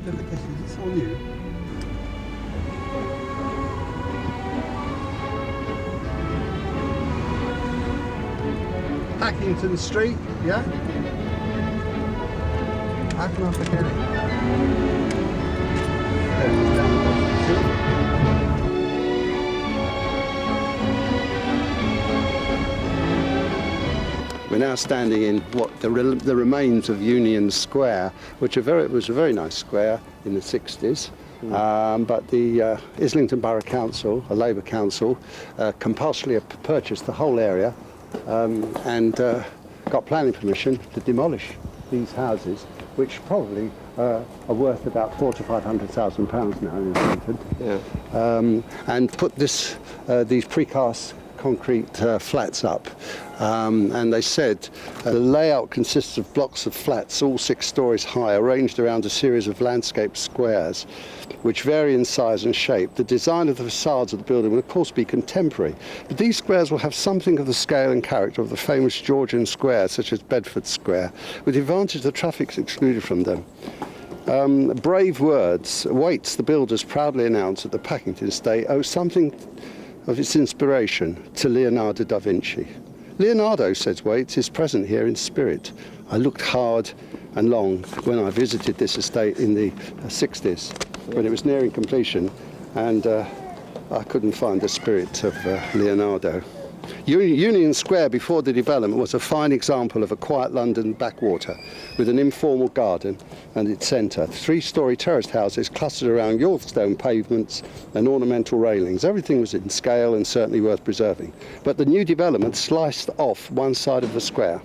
delicacies, it's all new. Packington Street, yeah? How can I forget it? There it is down the bottom, see? We're now standing in what the remains of Union Square, which was a very nice square in the 60s. But the Islington Borough Council, a Labour council, compulsorily purchased the whole area and got planning permission to demolish these houses, which probably are worth about £400,000 to £500,000 now in Islington. Yeah. And put these precast concrete flats up, and they said the layout consists of blocks of flats, all 6 stories high, arranged around a series of landscape squares which vary in size and shape. The design of the facades of the building will of course be contemporary, but these squares will have something of the scale and character of the famous Georgian squares, such as Bedford Square, with the advantage the traffic's excluded from them. Brave words. Waits, the builders proudly announced at the Packington Estate, owe something of its inspiration to Leonardo da Vinci. Leonardo, says Waits, is present here in spirit. I looked hard and long when I visited this estate in the 60s, when it was nearing completion, and I couldn't find the spirit of Leonardo. Union Square before the development was a fine example of a quiet London backwater with an informal garden and its centre. 3-storey terraced houses clustered around Yorkstone pavements and ornamental railings. Everything was in scale and certainly worth preserving. But the new development sliced off one side of the square.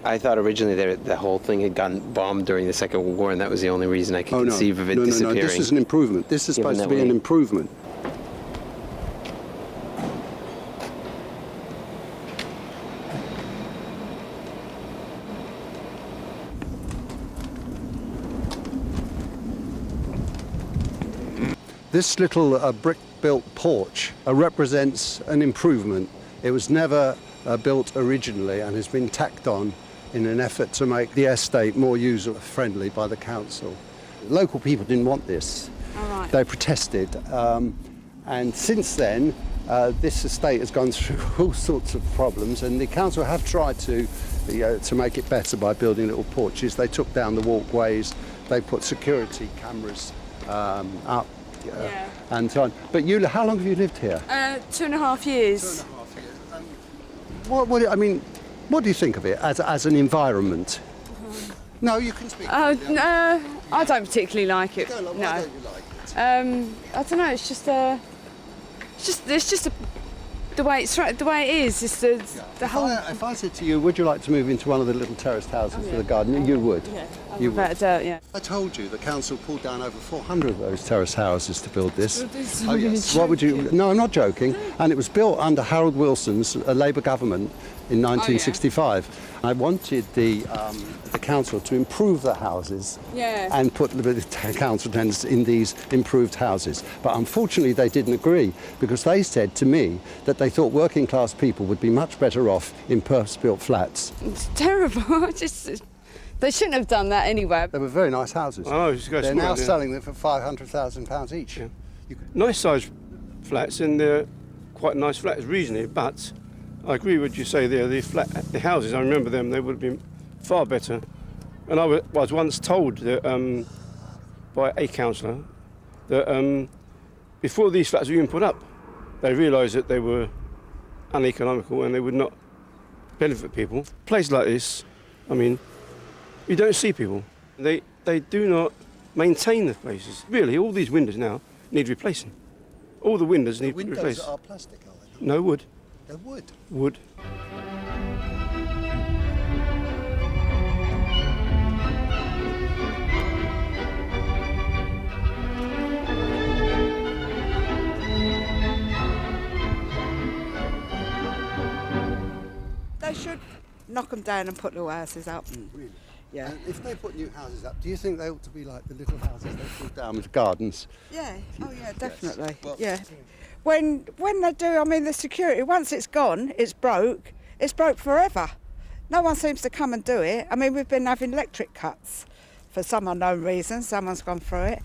I thought originally the whole thing had gotten bombed during the Second World War, and that was the only reason I could conceive of it disappearing. No, this is an improvement. This is supposed to be an improvement. This little brick-built porch represents an improvement. It was never built originally and has been tacked on in an effort to make the estate more user-friendly by the council. Local people didn't want this. All right. They protested. And since then, this estate has gone through all sorts of problems, and the council have tried to make it better by building little porches. They took down the walkways, they put security cameras up. And so on. But you, how long have you lived here? 2.5 years. 2.5 years. What do you think of it as an environment? No, you can speak. No, I don't particularly like it. Why don't you like it? I don't know. It's just the way it is. It's the whole. If I said to you, would you like to move into one of the little terraced houses for the garden? You would. Yeah. You would. Without a doubt, yeah. I told you the council pulled down over 400 of those terraced houses to build this. Oh yes. What would you? No, I'm not joking. And it was built under Harold Wilson's Labour government in 1965. I wanted the council to improve the houses and put the council tenants in these improved houses. But unfortunately they didn't agree, because they said to me that they thought working class people would be much better off in purpose-built flats. It's terrible. They shouldn't have done that anyway. They were very nice houses. Oh, they're now selling them for £500,000 each. Yeah. Nice sized flats, and they're quite nice flats reasonably, but I agree with what you say there. The houses, I remember them, they would have been far better. And I was once told that, by a councillor that before these flats were even put up, they realised that they were uneconomical and they would not benefit people. A place like this, you don't see people. They do not maintain the places. Really, all these windows now need replacing. All the windows need replaced. Windows are plastic, are they? No, wood. They're wood. Wood. They should knock them down and put little houses up. Really? Yeah. And if they put new houses up, do you think they ought to be like the little houses they put down with gardens? Yeah. Oh yeah, definitely. Well, yeah. When they do, the security, once it's gone, it's broke forever. No one seems to come and do it. We've been having electric cuts for some unknown reason. Someone's gone through it.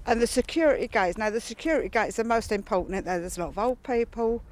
And the security gates. Now, the security gates are most important. There's a lot of old people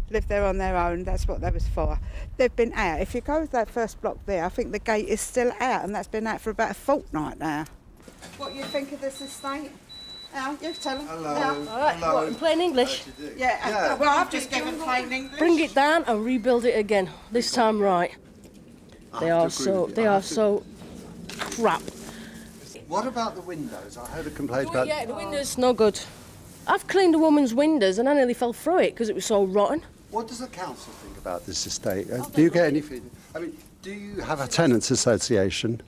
live there on their own. That's what they was for. They've been out. If you go to that first block there, I think the gate is still out, and that's been out for about a fortnight now. What do you think of this estate? Al, you tell them. Hello. All right, what, in plain English? Yeah, well, I've just given plain English. Bring it down and rebuild it again. This time right. They are so crap. What about the windows? I heard a complaint about... Yeah, the windows no good. I've cleaned a woman's windows and I nearly fell through it because it was so rotten. What does the council think about this estate? Do you get any feedback? I mean, do you have a tenants association?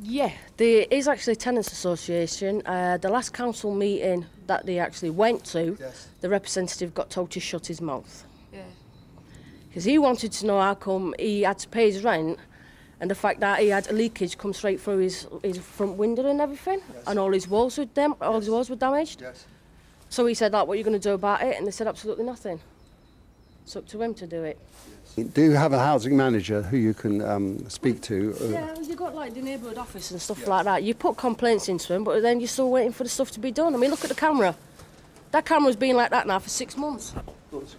Yeah, there is actually a tenants association. The last council meeting that they actually went to, the representative got told to shut his mouth. Yeah. Because he wanted to know how come he had to pay his rent, and the fact that he had a leakage come straight through his front window and everything, and all his walls were his walls were damaged. Yes. So he said, like, what are you going to do about it? And they said absolutely nothing. It's up to him to do it. Do you have a housing manager who you can speak to? Yeah, you've got like the neighbourhood office and stuff like that. You put complaints into him, but then you're still waiting for the stuff to be done. I mean, look at the camera. That camera's been like that now for 6 months. That's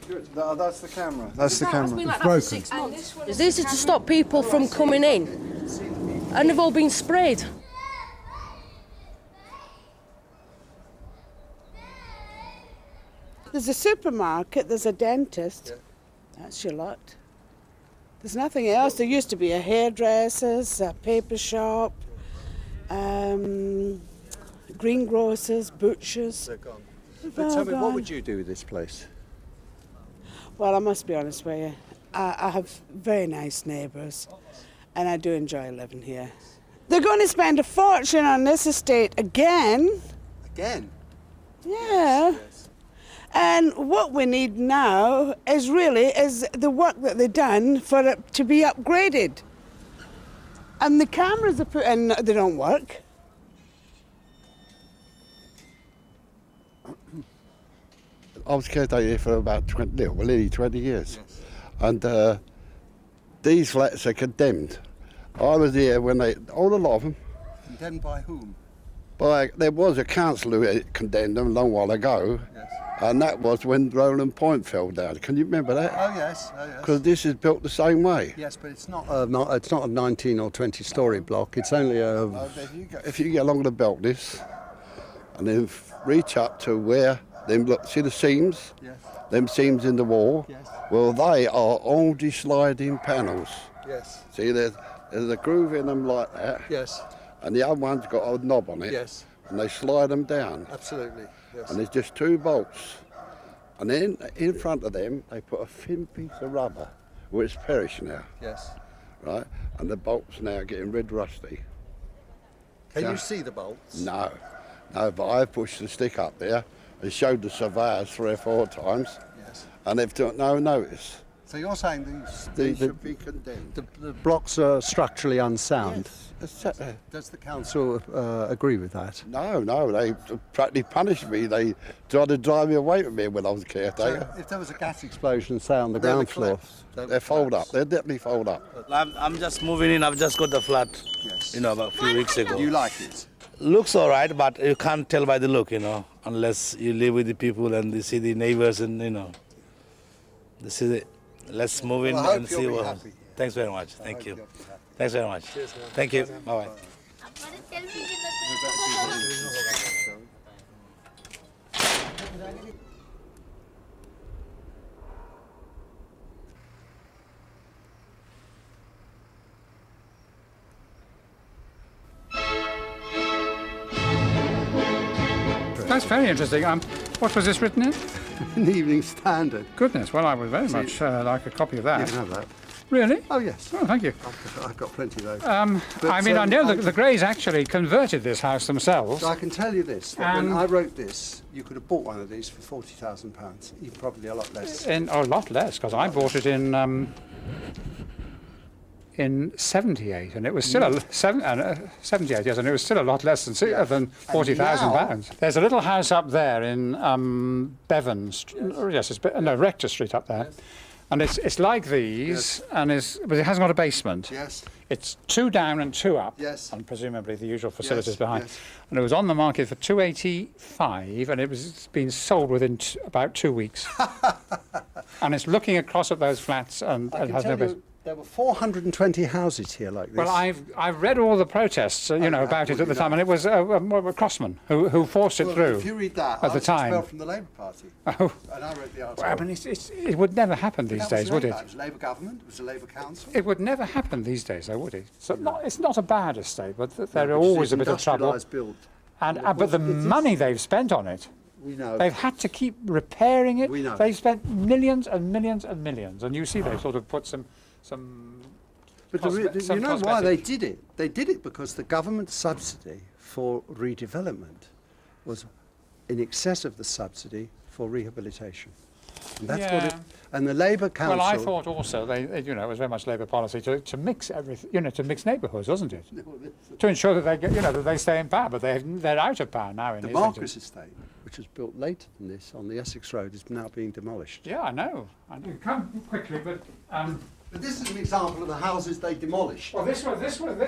the camera. That's the It's camera. been like It's that for broken. 6 months. It's easy to stop people from coming in, and they've all been sprayed. There's a supermarket, there's a dentist. That's your lot. There's nothing else. There used to be a hairdresser's, a paper shop, greengrocers, butchers. They're gone. They've But all tell me, what gone. would you do with this place? Well, I must be honest with you. I have very nice neighbours, and I do enjoy living here. They're going to spend a fortune on this estate again. Again? Yeah. And what we need now is the work that they've done for it to be upgraded. And the cameras are put in, they don't work. I was caretaker here for about nearly 20 years. Yes. And these flats are condemned. I was here when all a lot of them. Condemned by whom? There was a council who condemned them a long while ago. Yes. And that was when Roland Point fell down. Can you remember that? Oh yes. Because this is built the same way. Yes, but it's not a 19 or 20 story block. It's only a... If you get along the belt this, and then reach up to where, them look, see the seams? Yes. Them seams in the wall? Yes. Well, they are only sliding panels. Yes. See, there's a groove in them like that. Yes. And the other one's got a knob on it. Yes. And they slide them down. Absolutely. Yes. And there's just 2 bolts. And then in front of them, they put a thin piece of rubber, which is perished now, Yes. right? And the bolts now getting red rusty. Can Yeah. you see the bolts? No, but I pushed the stick up there and showed the surveyors 3 or 4 times, Yes. and they've took no notice. So you're saying these should be condemned. the blocks are structurally unsound. Yes. Does the council agree with that? No, they practically punished me. They tried to drive me away from me when I was a caretaker. If there was a gas explosion, say on the ground floor, They fold up. They definitely fold up. I'm just moving in. I've just got the flat, Yes. about a few weeks ago. You like it? Looks all right, but you can't tell by the look, unless you live with the people and you see the neighbors and, this is it. Let's move in Well, I hope and you'll see be what. happy. Thanks very much. Thank you. you'll be happy. Thanks very much. Thank you. Bye-bye. That's very interesting. What was this written in? In the Evening Standard. Goodness, well, I would very much like a copy of You that. can have that. Really? Oh yes. Oh, thank you. I've got plenty of those. I mean, I know that the Greys actually converted this house themselves. So I can tell you this, that when And- I wrote this, you could have bought one of these for £40,000, even probably a lot less. A lot less, because I bought it in 78, and it was still 78 years, and it was still a lot less than £40,000. There's a little house up there in Bevan, Rector Street up there, and it's like these, but it hasn't got a basement. Yes. It's 2 down and 2 up, Yes. and presumably the usual facilities Yes, behind. yes. And it was on the market for 285, and it's been sold within about 2 weeks. And it's looking across at those flats, and I it can has no tell base. you there were 420 houses here like this. Well, I've read all the protests, about it at the time, and it was Crossman who forced it Well, through. if you read that, at I the was time. expelled from the Labour Party. Oh. And I wrote the article. Well, I mean, it would never happen these That was days, would Labour. it? It was a Labour government, it was a Labour council. It would never happen these days, though, would it? So it's not a bad estate, but there are Which is always a bit of trouble. industrialised build. But the money they've spent on it, We know. they've had to keep repairing it. We know. They've spent millions and millions and millions, and you see they've sort of put some. But some you know why they cosmetic. did it? They did it because the government subsidy for redevelopment was in excess of the subsidy for rehabilitation. And that's what it. Yeah. And the Labour council. Well, I thought also it was very much Labour policy to mix everything, to mix neighbourhoods, wasn't it? To ensure that they get, that they stay in power, but they're out of power now in The Islington. Marcus Estate, which was built later than this on the Essex Road, is now being demolished. Yeah, I know. Come quickly, but. But this is an example of the houses they demolished. Well, this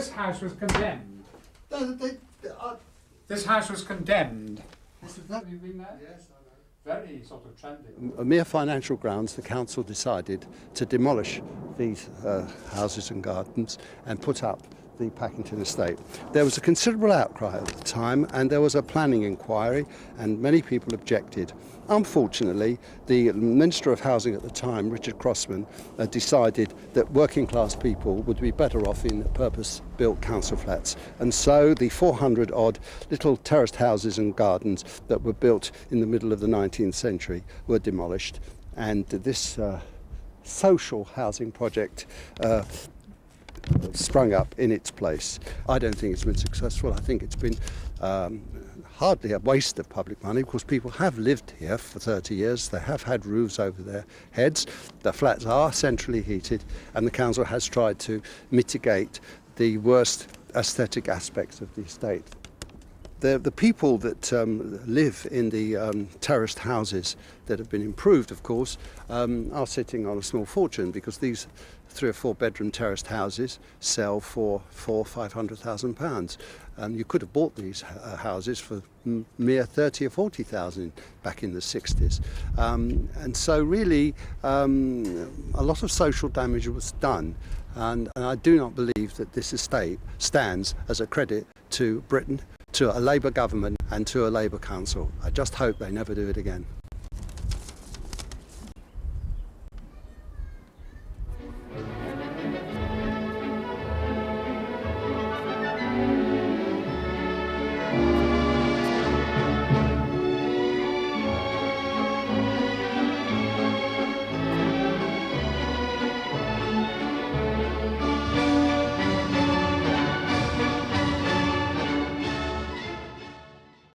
house was condemned. This house was condemned. Have you been there? Yes, I know. Very sort of trendy. On mere financial grounds, the council decided to demolish these houses and gardens and put up the Packington Estate. There was a considerable outcry at the time, and there was a planning inquiry, and many people objected. Unfortunately, the Minister of Housing at the time, Richard Crossman, decided that working class people would be better off in purpose-built council flats. And so the 400-odd little terraced houses and gardens that were built in the middle of the 19th century were demolished. And this social housing project sprung up in its place. I don't think it's been successful. I think it's been hardly a waste of public money, because people have lived here for 30 years. They have had roofs over their heads. The flats are centrally heated, and the council has tried to mitigate the worst aesthetic aspects of the estate. The people that live in the terraced houses that have been improved, of course, are sitting on a small fortune, because these 3 or 4 bedroom terraced houses sell for £500,000. You could have bought these houses for mere 30 or 40,000 back in the 60s. And so really a lot of social damage was done. And I do not believe that this estate stands as a credit to Britain, to a Labour government and to a Labour council. I just hope they never do it again.